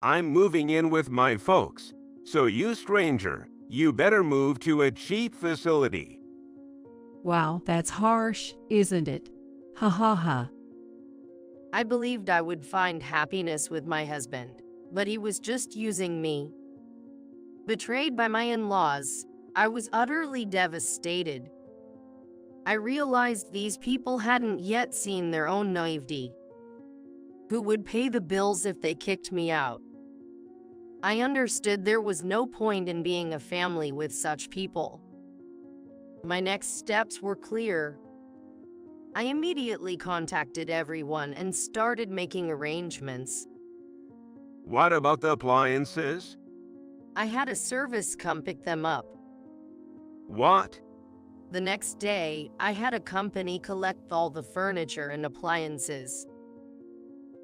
I'm moving in with my folks, so you stranger, you better move to a cheap facility. Wow, that's harsh, isn't it? Ha ha ha. I believed I would find happiness with my husband, but he was just using me. Betrayed by my in-laws, I was utterly devastated. I realized these people hadn't yet seen their own naivety. Who would pay the bills if they kicked me out? I understood there was no point in being a family with such people. My next steps were clear. I immediately contacted everyone and started making arrangements. What about the appliances? I had a service come pick them up. What? The next day, I had a company collect all the furniture and appliances.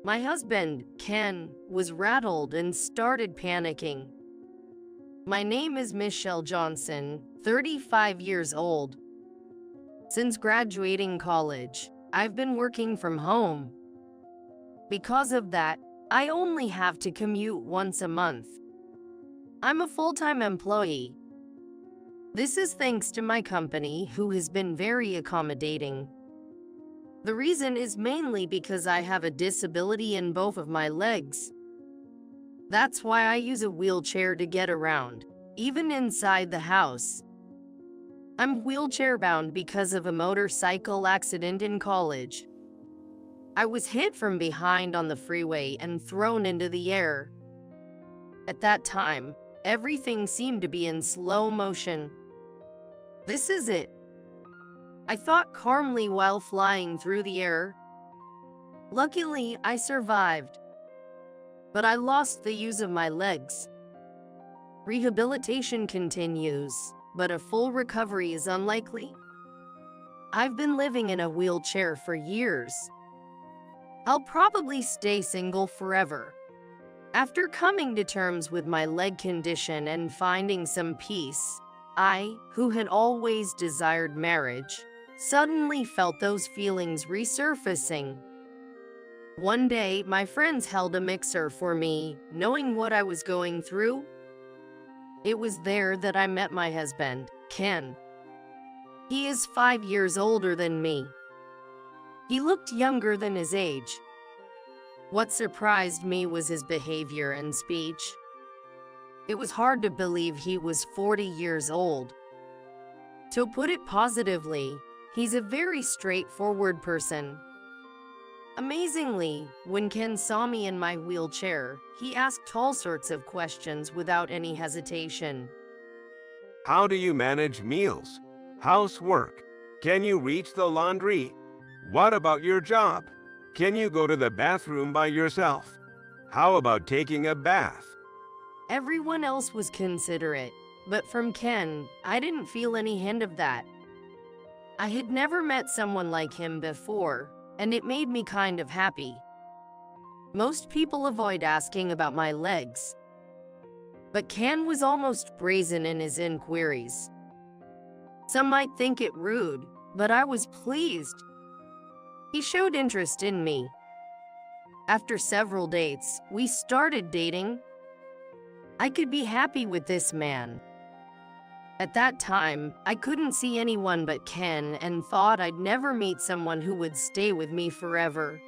My husband, Ken, was rattled and started panicking. My name is Michelle Johnson, 35 years old. Since graduating college, I've been working from home. Because of that, I only have to commute once a month. I'm a full-time employee. This is thanks to my company, who has been very accommodating. The reason is mainly because I have a disability in both of my legs. That's why I use a wheelchair to get around, even inside the house. I'm wheelchair-bound because of a motorcycle accident in college. I was hit from behind on the freeway and thrown into the air. At that time, everything seemed to be in slow motion. This is it, I thought calmly while flying through the air. Luckily, I survived. But I lost the use of my legs. Rehabilitation continues, but a full recovery is unlikely. I've been living in a wheelchair for years. I'll probably stay single forever. After coming to terms with my leg condition and finding some peace, I, who had always desired marriage, suddenly felt those feelings resurfacing. One day, my friends held a mixer for me, knowing what I was going through. It was there that I met my husband, Ken. He is 5 years older than me. He looked younger than his age. What surprised me was his behavior and speech. It was hard to believe he was 40 years old. To put it positively, he's a very straightforward person. Amazingly, when Ken saw me in my wheelchair, he asked all sorts of questions without any hesitation. How do you manage meals? Housework? Can you reach the laundry? What about your job? Can you go to the bathroom by yourself? How about taking a bath? Everyone else was considerate, but from Ken, I didn't feel any hint of that. I had never met someone like him before, and it made me kind of happy. Most people avoid asking about my legs, but Ken was almost brazen in his inquiries. Some might think it rude, but I was pleased. He showed interest in me. After several dates, we started dating. I could be happy with this man. At that time, I couldn't see anyone but Ken and thought I'd never meet someone who would stay with me forever.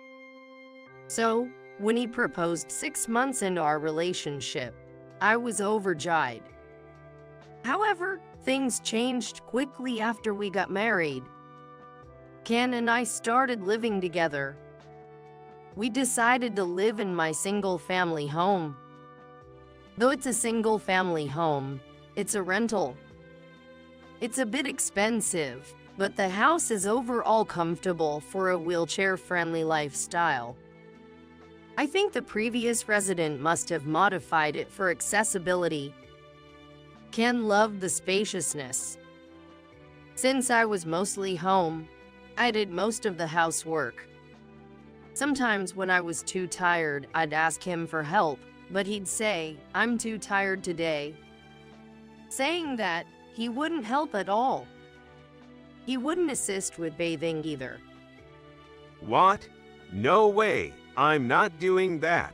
So, when he proposed 6 months into our relationship, I was overjoyed. However, things changed quickly after we got married. Ken and I started living together. We decided to live in my single-family home. Though it's a single-family home, it's a rental. It's a bit expensive, but the house is overall comfortable for a wheelchair-friendly lifestyle. I think the previous resident must have modified it for accessibility. Ken loved the spaciousness. Since I was mostly home, I did most of the housework. Sometimes when I was too tired, I'd ask him for help, but he'd say, "I'm too tired today." Saying that, he wouldn't help at all. He wouldn't assist with bathing either. What? No way, I'm not doing that.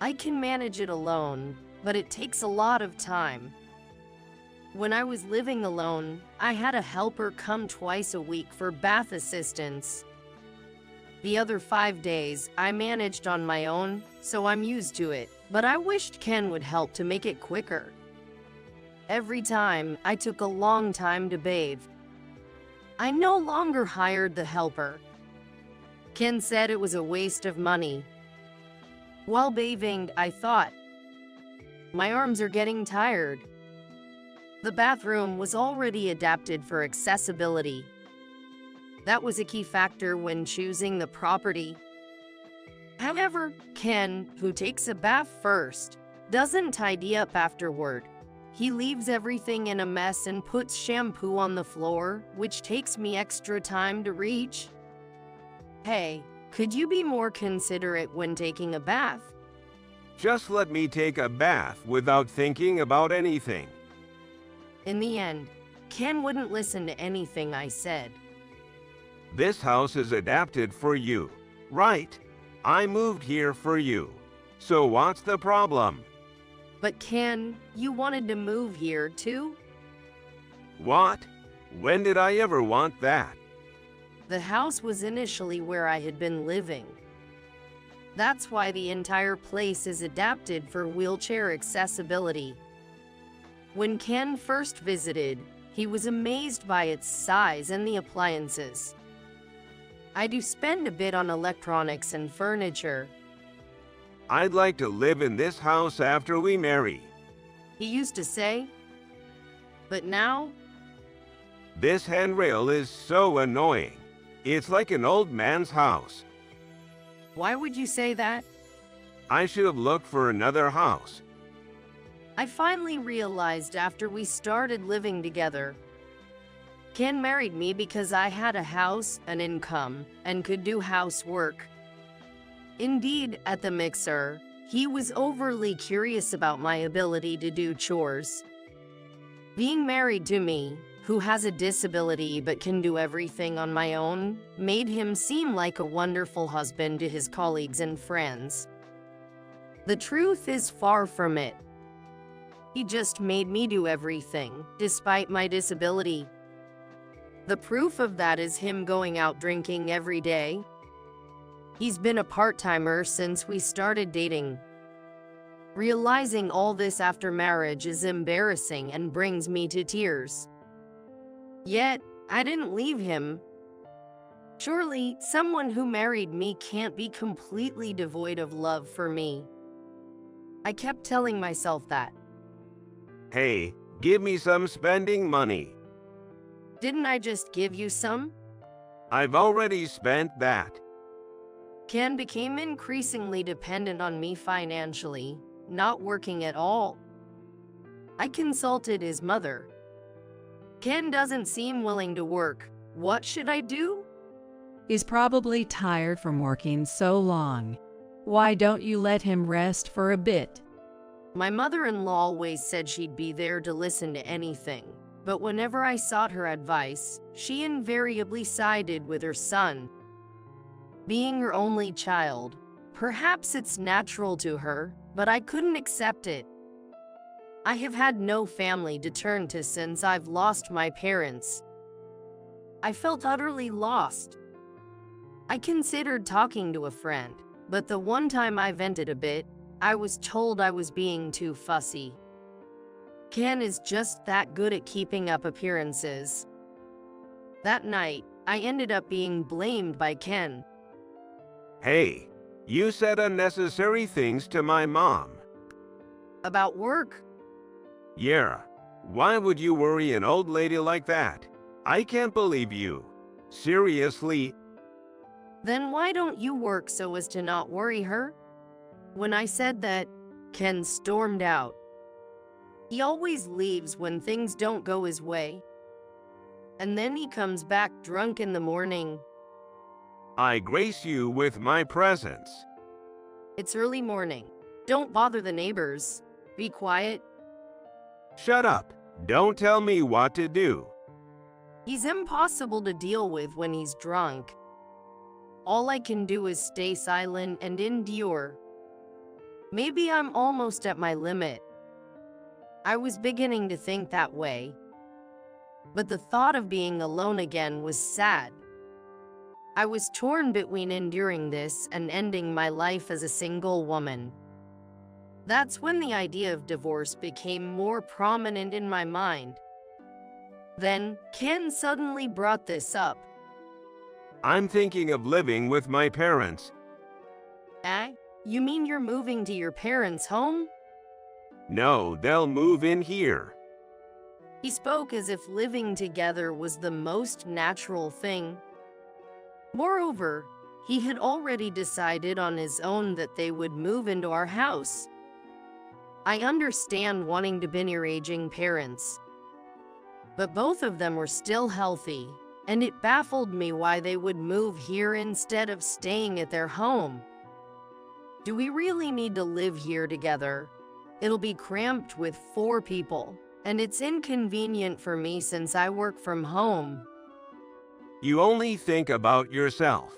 I can manage it alone, but it takes a lot of time. When I was living alone, I had a helper come twice a week for bath assistance. The other 5 days, I managed on my own, so I'm used to it, but I wished Ken would help to make it quicker. Every time, I took a long time to bathe. I no longer hired the helper. Ken said it was a waste of money. While bathing, I thought, my arms are getting tired. The bathroom was already adapted for accessibility. That was a key factor when choosing the property. However, Ken, who takes a bath first, doesn't tidy up afterward. He leaves everything in a mess and puts shampoo on the floor, which takes me extra time to reach. Hey, could you be more considerate when taking a bath? Just let me take a bath without thinking about anything. In the end, Ken wouldn't listen to anything I said. This house is adapted for you, right? I moved here for you. So what's the problem? But Ken, you wanted to move here too? What? When did I ever want that? The house was initially where I had been living. That's why the entire place is adapted for wheelchair accessibility. When Ken first visited, he was amazed by its size and the appliances. I do spend a bit on electronics and furniture. I'd like to live in this house after we marry. He used to say. But now, This handrail is so annoying. It's like an old man's house. why would you say that? I should have looked for another house. I finally realized after we started living together. Ken married me because I had a house, an income, and could do housework. Indeed, at the mixer, he was overly curious about my ability to do chores. Being married to me, who has a disability but can do everything on my own, made him seem like a wonderful husband to his colleagues and friends. The truth is far from it. He just made me do everything, despite my disability. The proof of that is him going out drinking every day. He's been a part-timer since we started dating. Realizing all this after marriage is embarrassing and brings me to tears. Yet, I didn't leave him. Surely, someone who married me can't be completely devoid of love for me. I kept telling myself that. Hey, give me some spending money. Didn't I just give you some? I've already spent that. Ken became increasingly dependent on me financially, not working at all. I consulted his mother. Ken doesn't seem willing to work. What should I do? He's probably tired from working so long. Why don't you let him rest for a bit? My mother-in-law always said she'd be there to listen to anything, but whenever I sought her advice, she invariably sided with her son. Being her only child, perhaps it's natural to her, but I couldn't accept it. I have had no family to turn to since I've lost my parents. I felt utterly lost. I considered talking to a friend, but the one time I vented a bit, I was told I was being too fussy. Ken is just that good at keeping up appearances. That night, I ended up being blamed by Ken. Hey, you said unnecessary things to my mom. About work? Yeah. Why would you worry an old lady like that? I can't believe you. Seriously? Then why don't you work so as to not worry her? When I said that, Ken stormed out. He always leaves when things don't go his way. And then he comes back drunk in the morning. I grace you with my presence. It's early morning. Don't bother the neighbors. Be quiet. Shut up. Don't tell me what to do. He's impossible to deal with when he's drunk. All I can do is stay silent and endure. Maybe I'm almost at my limit. I was beginning to think that way. But the thought of being alone again was sad. I was torn between enduring this and ending my life as a single woman. That's when the idea of divorce became more prominent in my mind. Then, Ken suddenly brought this up. I'm thinking of living with my parents. Eh? You mean you're moving to your parents' home? No, they'll move in here. He spoke as if living together was the most natural thing. Moreover, he had already decided on his own that they would move into our house. I understand wanting to be near aging parents, but both of them were still healthy, and it baffled me why they would move here instead of staying at their home. Do we really need to live here together? It'll be cramped with 4 people, and it's inconvenient for me since I work from home. You only think about yourself.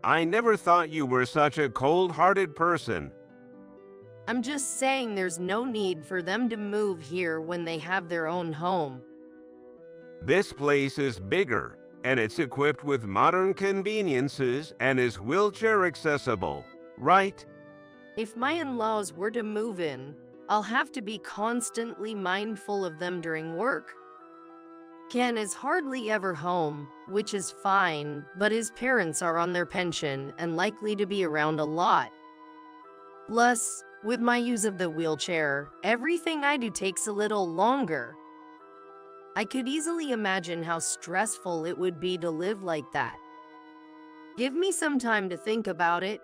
I never thought you were such a cold-hearted person. I'm just saying there's no need for them to move here when they have their own home. This place is bigger, and it's equipped with modern conveniences and is wheelchair accessible, right? If my in-laws were to move in, I'll have to be constantly mindful of them during work. Ken is hardly ever home, which is fine, but his parents are on their pension and likely to be around a lot. Plus, with my use of the wheelchair, everything I do takes a little longer. I could easily imagine how stressful it would be to live like that. Give me some time to think about it.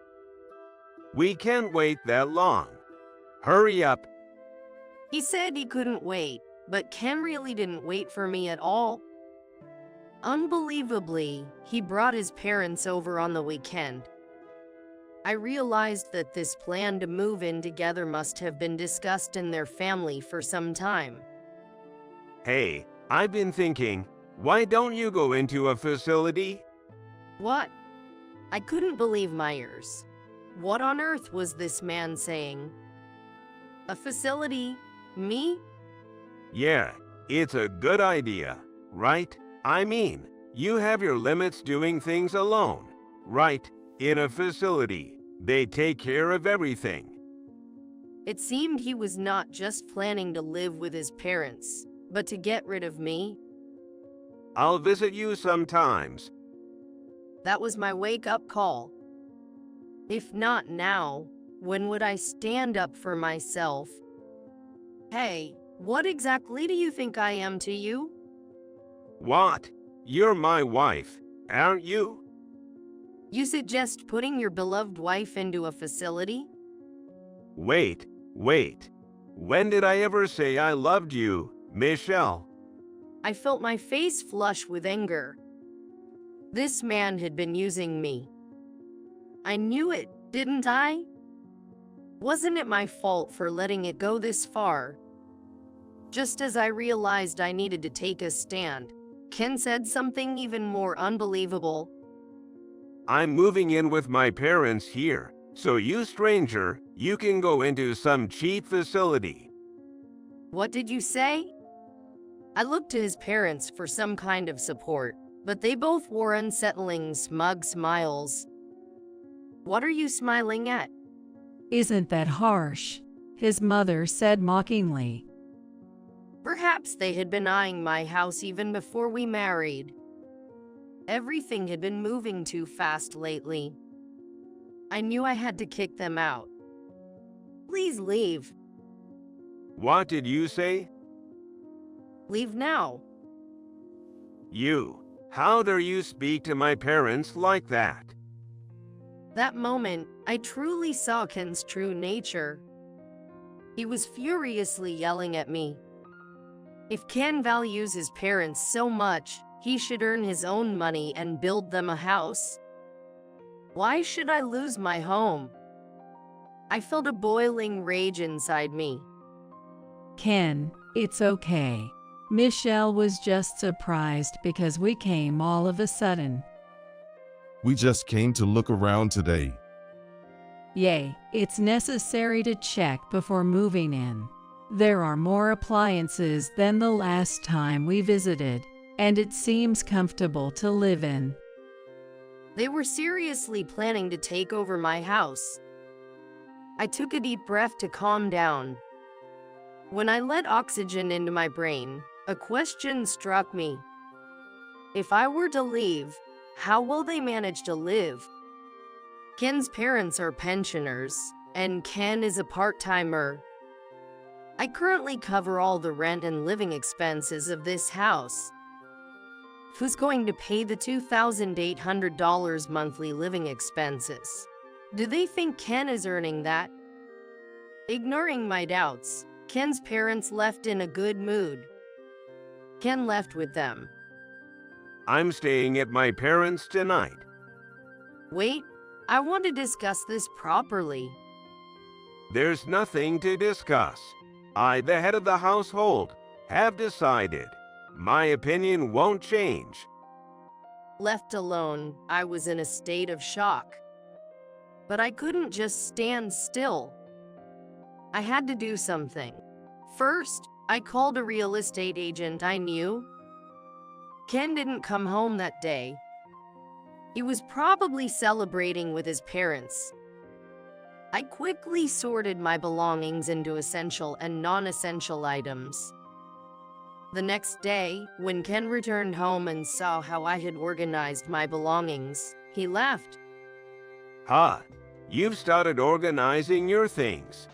We can't wait that long. Hurry up. He said he couldn't wait, but Ken really didn't wait for me at all. Unbelievably, he brought his parents over on the weekend. I realized that this plan to move in together must have been discussed in their family for some time. Hey, I've been thinking, why don't you go into a facility? What? I couldn't believe my ears. What on earth was this man saying? A facility? Me? Yeah, it's a good idea, right? I mean, you have your limits doing things alone, right? In a facility, they take care of everything. It seemed he was not just planning to live with his parents, but to get rid of me. I'll visit you sometimes. That was my wake-up call. If not now, when would I stand up for myself? Hey, what exactly do you think I am to you? What? You're my wife, aren't you? You suggest putting your beloved wife into a facility? Wait. When did I ever say I loved you, Michelle? I felt my face flush with anger. This man had been using me. I knew it, didn't I? Wasn't it my fault for letting it go this far? Just as I realized I needed to take a stand, Ken said something even more unbelievable. I'm moving in with my parents here, so you stranger, you can go into some cheap facility. What did you say? I looked to his parents for some kind of support, but they both wore unsettling, smug smiles. What are you smiling at? Isn't that harsh? His mother said mockingly. Perhaps they had been eyeing my house even before we married. Everything had been moving too fast lately. I knew I had to kick them out. Please leave. What did you say? Leave now. You. How dare you speak to my parents like that? That moment, I truly saw Ken's true nature. He was furiously yelling at me. If Ken values his parents so much, he should earn his own money and build them a house. Why should I lose my home? I felt a boiling rage inside me. Ken, it's okay. Michelle was just surprised because we came all of a sudden. We just came to look around today. Yay, it's necessary to check before moving in. There are more appliances than the last time we visited, and it seems comfortable to live in. They were seriously planning to take over my house. I took a deep breath to calm down. When I let oxygen into my brain, a question struck me. If I were to leave, how will they manage to live? Ken's parents are pensioners, and Ken is a part-timer. I currently cover all the rent and living expenses of this house. Who's going to pay the $2,800 monthly living expenses? Do they think Ken is earning that? Ignoring my doubts, Ken's parents left in a good mood. Ken left with them. I'm staying at my parents' tonight. Wait, I want to discuss this properly. There's nothing to discuss. I, the head of the household, have decided. My opinion won't change. Left alone, I was in a state of shock. But I couldn't just stand still. I had to do something. First, I called a real estate agent I knew. Ken didn't come home that day. He was probably celebrating with his parents. I quickly sorted my belongings into essential and non-essential items. The next day, when Ken returned home and saw how I had organized my belongings, he laughed. Ha! You've started organizing your things.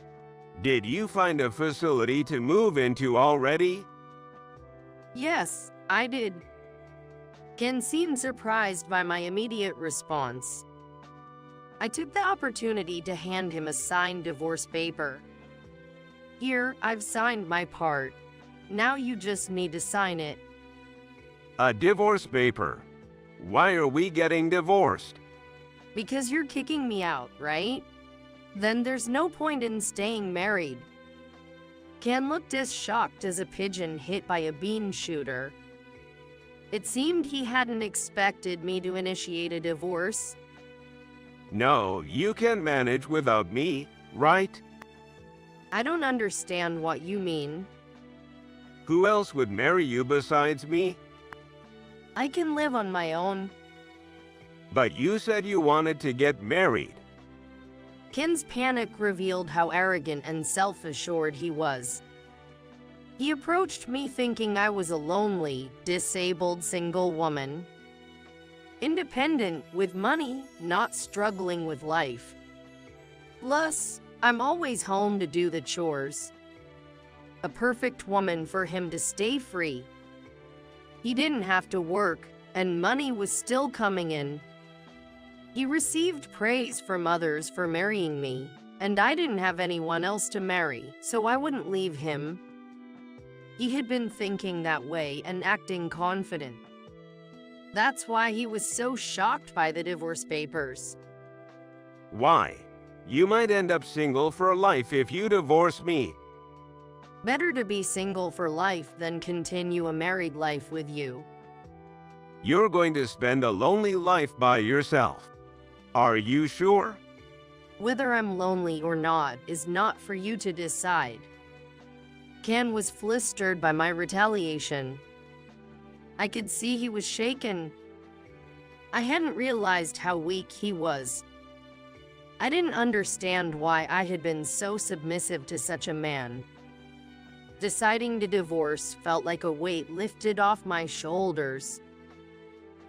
Did you find a facility to move into already? Yes, I did. Ken seemed surprised by my immediate response. I took the opportunity to hand him a signed divorce paper. Here, I've signed my part. Now you just need to sign it. A divorce paper? Why are we getting divorced? Because you're kicking me out, right? Then there's no point in staying married. Ken looked as shocked as a pigeon hit by a bean shooter. It seemed he hadn't expected me to initiate a divorce. No, you can manage without me, right? I don't understand what you mean. Who else would marry you besides me? I can live on my own. But you said you wanted to get married. Ken's panic revealed how arrogant and self-assured he was. He approached me thinking I was a lonely, disabled single woman. Independent, with money, not struggling with life. Plus, I'm always home to do the chores. A perfect woman for him to stay free. He didn't have to work, and money was still coming in. He received praise from others for marrying me, and I didn't have anyone else to marry, so I wouldn't leave him. He had been thinking that way and acting confident. That's why he was so shocked by the divorce papers. Why? You might end up single for life if you divorce me. Better to be single for life than continue a married life with you. You're going to spend a lonely life by yourself. Are you sure? Whether I'm lonely or not is not for you to decide. Ken was flustered by my retaliation. I could see he was shaken. I hadn't realized how weak he was. I didn't understand why I had been so submissive to such a man. Deciding to divorce felt like a weight lifted off my shoulders.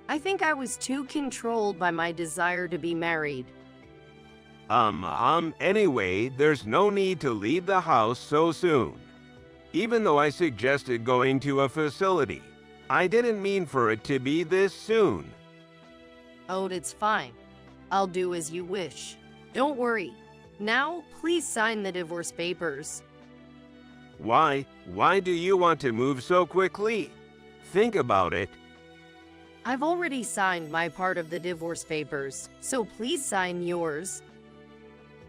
I think I was too controlled by my desire to be married. Anyway, there's no need to leave the house so soon. Even though I suggested going to a facility, I didn't mean for it to be this soon. Oh, it's fine. I'll do as you wish. Don't worry. Now, please sign the divorce papers. Why? Why do you want to move so quickly? Think about it. I've already signed my part of the divorce papers, so please sign yours.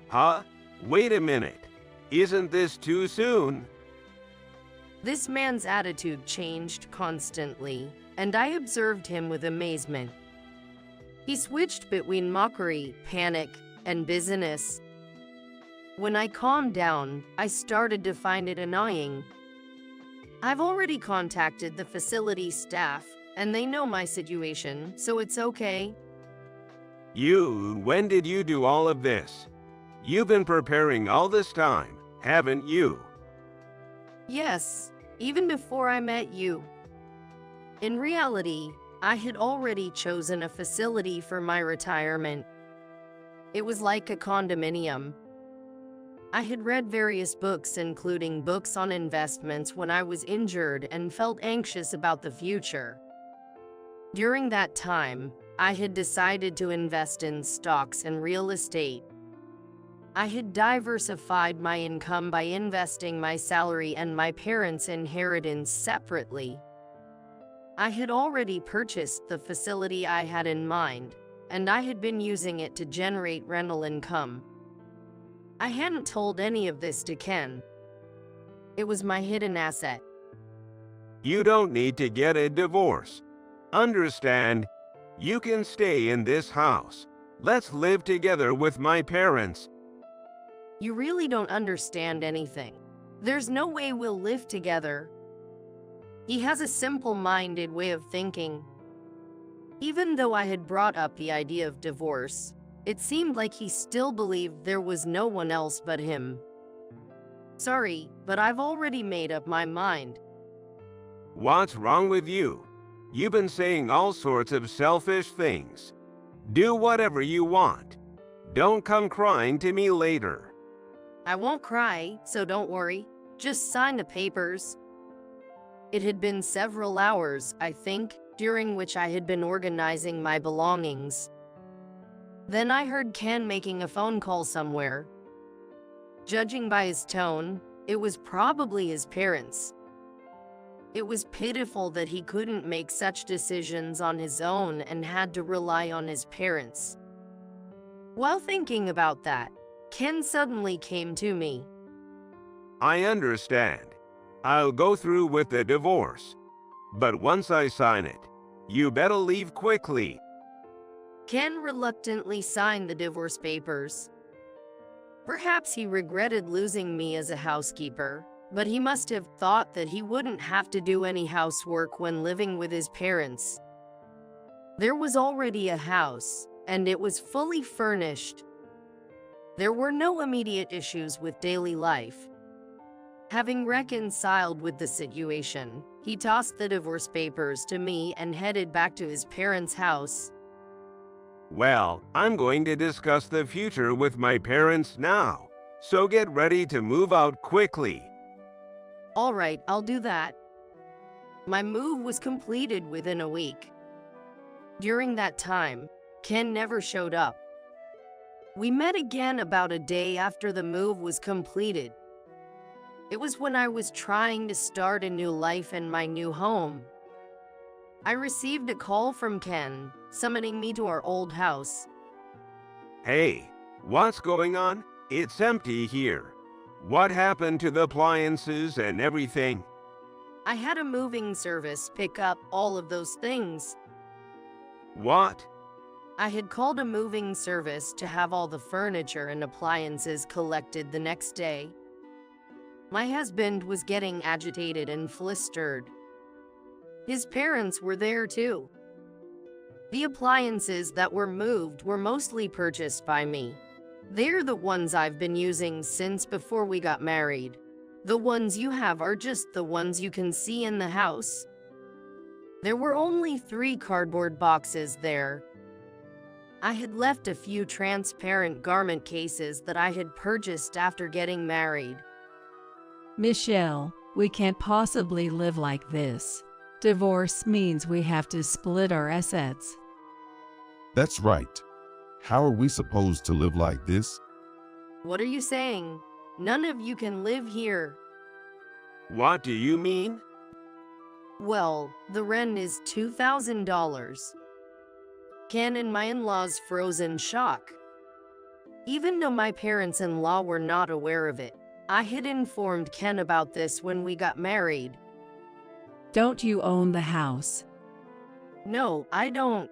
Huh? Wait a minute. Isn't this too soon? This man's attitude changed constantly, and I observed him with amazement. He switched between mockery, panic, and business, When I calmed down, I started to find it annoying. I've already contacted the facility staff, and they know my situation, so it's okay. When did you do all of this? You've been preparing all this time, haven't you? Yes, even before I met you. In reality, I had already chosen a facility for my retirement. It was like a condominium. I had read various books, including books on investments, when I was injured and felt anxious about the future. During that time, I had decided to invest in stocks and real estate. I had diversified my income by investing my salary and my parents' inheritance separately. I had already purchased the facility I had in mind, and I had been using it to generate rental income. I hadn't told any of this to Ken. It was my hidden asset. You don't need to get a divorce. Understand? You can stay in this house. Let's live together with my parents. You really don't understand anything. There's no way we'll live together. He has a simple-minded way of thinking. Even though I had brought up the idea of divorce, it seemed like he still believed there was no one else but him. Sorry, but I've already made up my mind. What's wrong with you? You've been saying all sorts of selfish things. Do whatever you want. Don't come crying to me later. I won't cry, so don't worry. Just sign the papers. It had been several hours, I think, during which I had been organizing my belongings. Then I heard Ken making a phone call somewhere. Judging by his tone, it was probably his parents. It was pitiful that he couldn't make such decisions on his own and had to rely on his parents. While thinking about that, Ken suddenly came to me. I understand. I'll go through with the divorce. But once I sign it, you better leave quickly. Ken reluctantly signed the divorce papers. Perhaps he regretted losing me as a housekeeper, but he must have thought that he wouldn't have to do any housework when living with his parents. There was already a house, and it was fully furnished. There were no immediate issues with daily life. Having reconciled with the situation, he tossed the divorce papers to me and headed back to his parents' house. Well, I'm going to discuss the future with my parents now, so get ready to move out quickly. All right, I'll do that. My move was completed within a week. During that time, Ken never showed up. We met again about a day after the move was completed. It was when I was trying to start a new life in my new home. I received a call from Ken, summoning me to our old house. Hey, what's going on? It's empty here. What happened to the appliances and everything? I had a moving service pick up all of those things. What? I had called a moving service to have all the furniture and appliances collected the next day. My husband was getting agitated and flustered. His parents were there too. The appliances that were moved were mostly purchased by me. They're the ones I've been using since before we got married. The ones you have are just the ones you can see in the house. There were only 3 cardboard boxes there. I had left a few transparent garment cases that I had purchased after getting married. Michelle, we can't possibly live like this. Divorce means we have to split our assets. That's right. How are we supposed to live like this? What are you saying? None of you can live here. What do you mean? Well, the rent is $2,000. Ken and my in-laws froze in shock. Even though my parents-in-law were not aware of it, I had informed Ken about this when we got married. Don't you own the house? No, I don't.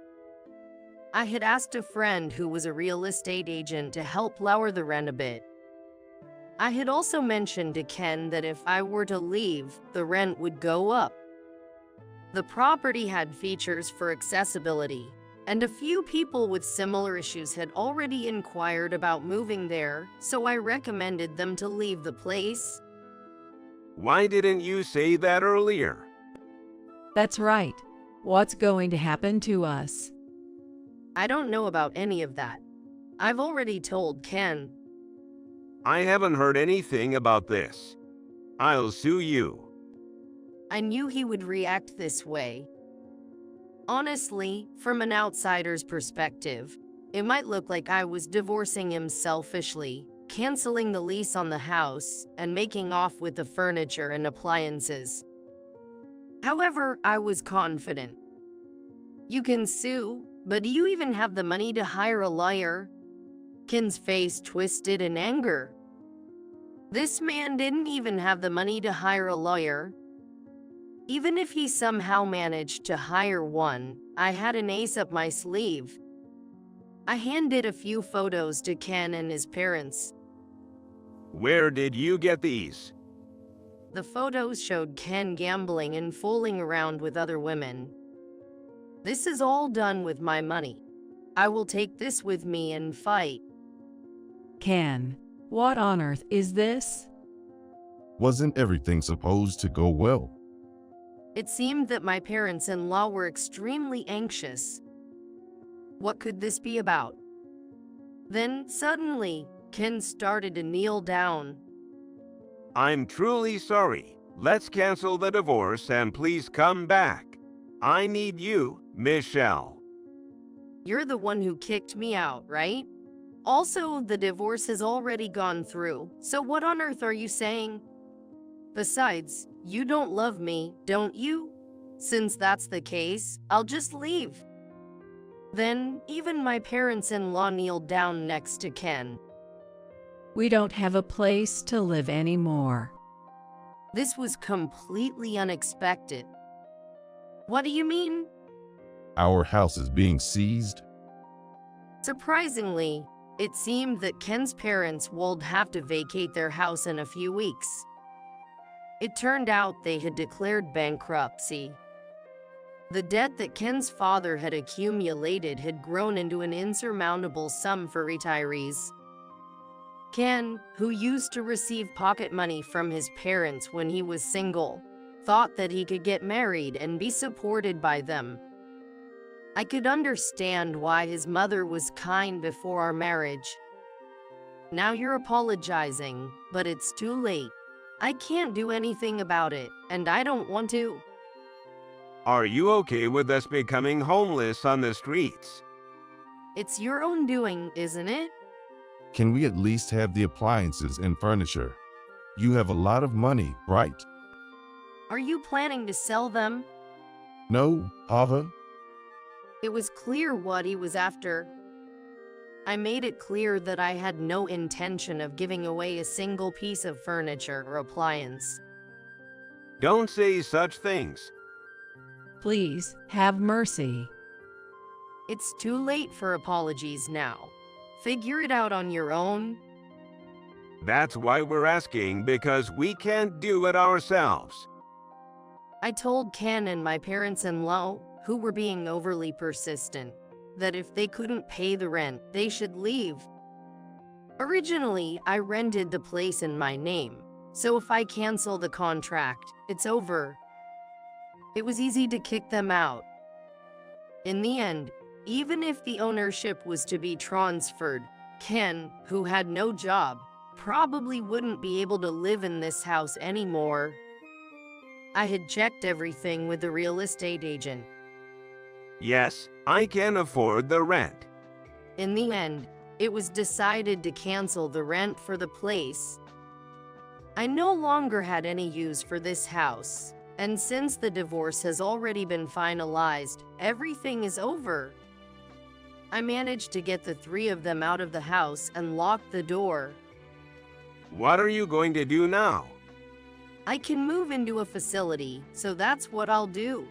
I had asked a friend who was a real estate agent to help lower the rent a bit. I had also mentioned to Ken that if I were to leave, the rent would go up. The property had features for accessibility, and a few people with similar issues had already inquired about moving there, so I recommended them to leave the place. Why didn't you say that earlier? That's right. What's going to happen to us? I don't know about any of that. I've already told Ken. I haven't heard anything about this. I'll sue you. I knew he would react this way. Honestly, from an outsider's perspective, it might look like I was divorcing him selfishly, canceling the lease on the house, and making off with the furniture and appliances. However, I was confident. You can sue, but do you even have the money to hire a lawyer? Ken's face twisted in anger. This man didn't even have the money to hire a lawyer. Even if he somehow managed to hire one, I had an ace up my sleeve. I handed a few photos to Ken and his parents. Where did you get these? The photos showed Ken gambling and fooling around with other women. This is all done with my money. I will take this with me and fight. Ken, what on earth is this? Wasn't everything supposed to go well? It seemed that my parents-in-law were extremely anxious. What could this be about? Then, suddenly, Ken started to kneel down. I'm truly sorry. Let's cancel the divorce and please come back. I need you, Michelle. You're the one who kicked me out, right? Also, the divorce has already gone through, so what on earth are you saying? Besides, you don't love me, don't you? Since that's the case, I'll just leave. Then, even my parents-in-law kneeled down next to Ken. We don't have a place to live anymore. This was completely unexpected. What do you mean? Our house is being seized? Surprisingly, it seemed that Ken's parents would have to vacate their house in a few weeks. It turned out they had declared bankruptcy. The debt that Ken's father had accumulated had grown into an insurmountable sum for retirees. Ken, who used to receive pocket money from his parents when he was single, thought that he could get married and be supported by them. I could understand why his mother was kind before our marriage. Now you're apologizing, but it's too late. I can't do anything about it, and I don't want to. Are you okay with us becoming homeless on the streets? It's your own doing, isn't it? Can we at least have the appliances and furniture? You have a lot of money, right? Are you planning to sell them? No, Ava? It was clear what he was after. I made it clear that I had no intention of giving away a single piece of furniture or appliance. Don't say such things. Please, have mercy. It's too late for apologies now. Figure it out on your own. That's why we're asking, because we can't do it ourselves. I told Ken and my parents-in-law, who were being overly persistent, that if they couldn't pay the rent, they should leave. Originally, I rented the place in my name, so if I cancel the contract, it's over. It was easy to kick them out. In the end, even if the ownership was to be transferred, Ken, who had no job, probably wouldn't be able to live in this house anymore. I had checked everything with the real estate agent. Yes, I can afford the rent. In the end, it was decided to cancel the rent for the place. I no longer had any use for this house, and since the divorce has already been finalized, everything is over. I managed to get the three of them out of the house and lock the door. What are you going to do now? I can move into a facility, so that's what I'll do.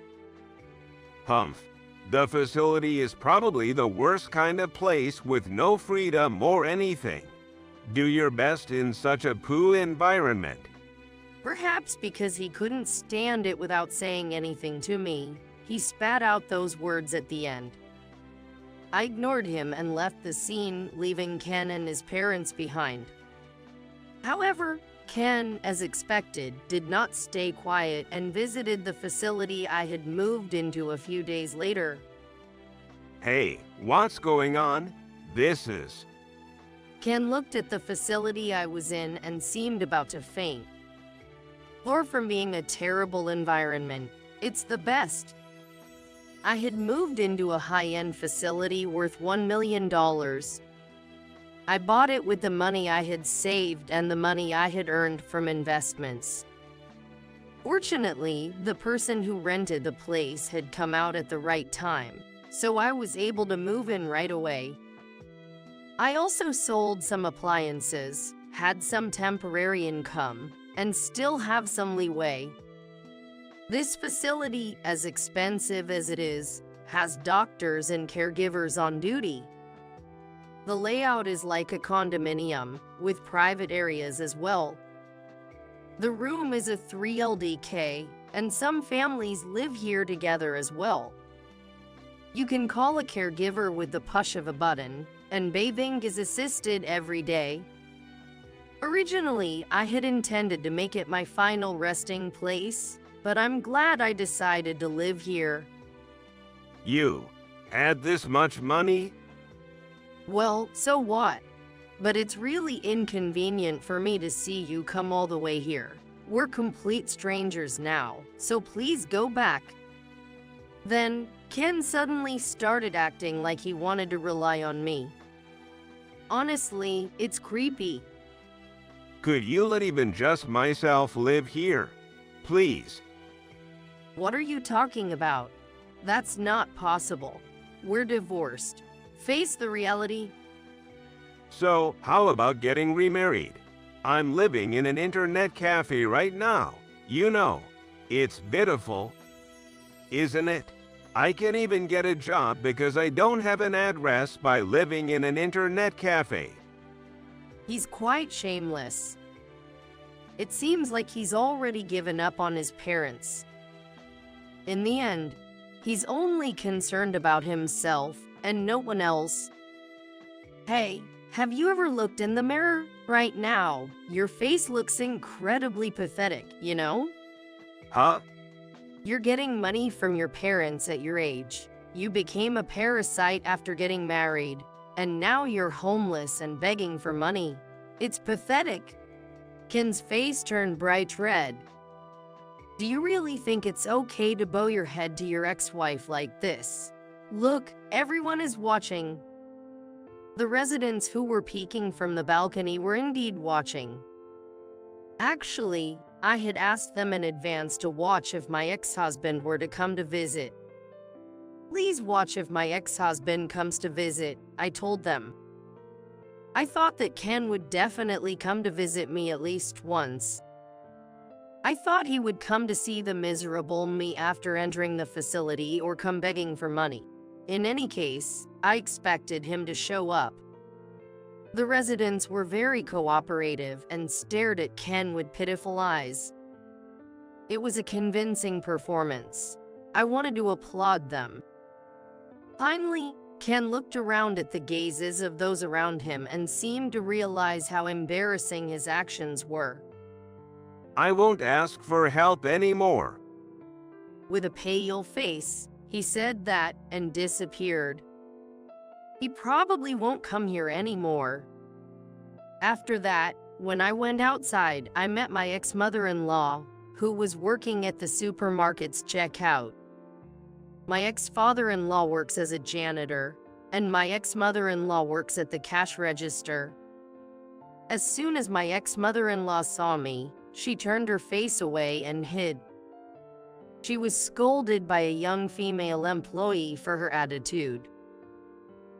Humph. The facility is probably the worst kind of place with no freedom or anything. Do your best in such a poo environment. Perhaps because he couldn't stand it without saying anything to me, he spat out those words at the end. I ignored him and left the scene, leaving Ken and his parents behind. However, Ken, as expected, did not stay quiet and visited the facility I had moved into a few days later. Hey, what's going on? This is... Ken looked at the facility I was in and seemed about to faint. Far from being a terrible environment, it's the best. I had moved into a high-end facility worth $1 million. I bought it with the money I had saved and the money I had earned from investments. Fortunately, the person who rented the place had come out at the right time, so I was able to move in right away. I also sold some appliances, had some temporary income, and still have some leeway. This facility, as expensive as it is, has doctors and caregivers on duty. The layout is like a condominium, with private areas as well. The room is a 3LDK, and some families live here together as well. You can call a caregiver with the push of a button, and bathing is assisted every day. Originally, I had intended to make it my final resting place, but I'm glad I decided to live here. You had this much money? Well, so what? But it's really inconvenient for me to see you come all the way here. We're complete strangers now, so please go back. Then, Ken suddenly started acting like he wanted to rely on me. Honestly, it's creepy. Could you let even just myself live here? Please. What are you talking about? That's not possible. We're divorced. Face the reality. So, how about getting remarried? I'm living in an internet cafe right now. You know, it's beautiful, isn't it? I can even get a job because I don't have an address by living in an internet cafe. He's quite shameless. It seems like he's already given up on his parents. In the end, he's only concerned about himself and no one else. Hey, have you ever looked in the mirror? Right now, your face looks incredibly pathetic, you know? Huh? You're getting money from your parents at your age. You became a parasite after getting married, and now you're homeless and begging for money. It's pathetic. Ken's face turned bright red. Do you really think it's okay to bow your head to your ex-wife like this? Look, everyone is watching. The residents who were peeking from the balcony were indeed watching. Actually, I had asked them in advance to watch if my ex-husband were to come to visit. Please watch if my ex-husband comes to visit, I told them. I thought that Ken would definitely come to visit me at least once. I thought he would come to see the miserable me after entering the facility or come begging for money. In any case, I expected him to show up. The residents were very cooperative and stared at Ken with pitiful eyes. It was a convincing performance. I wanted to applaud them. Finally, Ken looked around at the gazes of those around him and seemed to realize how embarrassing his actions were. I won't ask for help anymore. With a pale face, he said that and disappeared. He probably won't come here anymore. After that, when I went outside, I met my ex-mother-in-law, who was working at the supermarket's checkout. My ex-father-in-law works as a janitor, and my ex-mother-in-law works at the cash register. As soon as my ex-mother-in-law saw me, she turned her face away and hid. She was scolded by a young female employee for her attitude.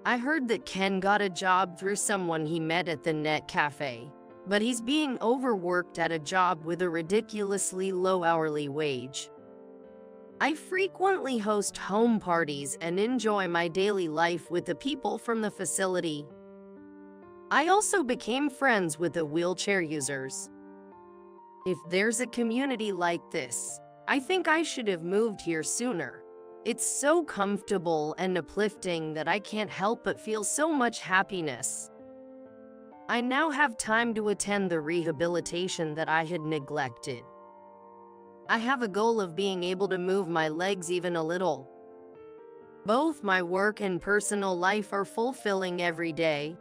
I heard that Ken got a job through someone he met at the net cafe, but he's being overworked at a job with a ridiculously low hourly wage. I frequently host home parties and enjoy my daily life with the people from the facility. I also became friends with the wheelchair users. If there's a community like this, I think I should have moved here sooner. It's so comfortable and uplifting that I can't help but feel so much happiness. I now have time to attend the rehabilitation that I had neglected. I have a goal of being able to move my legs even a little. Both my work and personal life are fulfilling every day,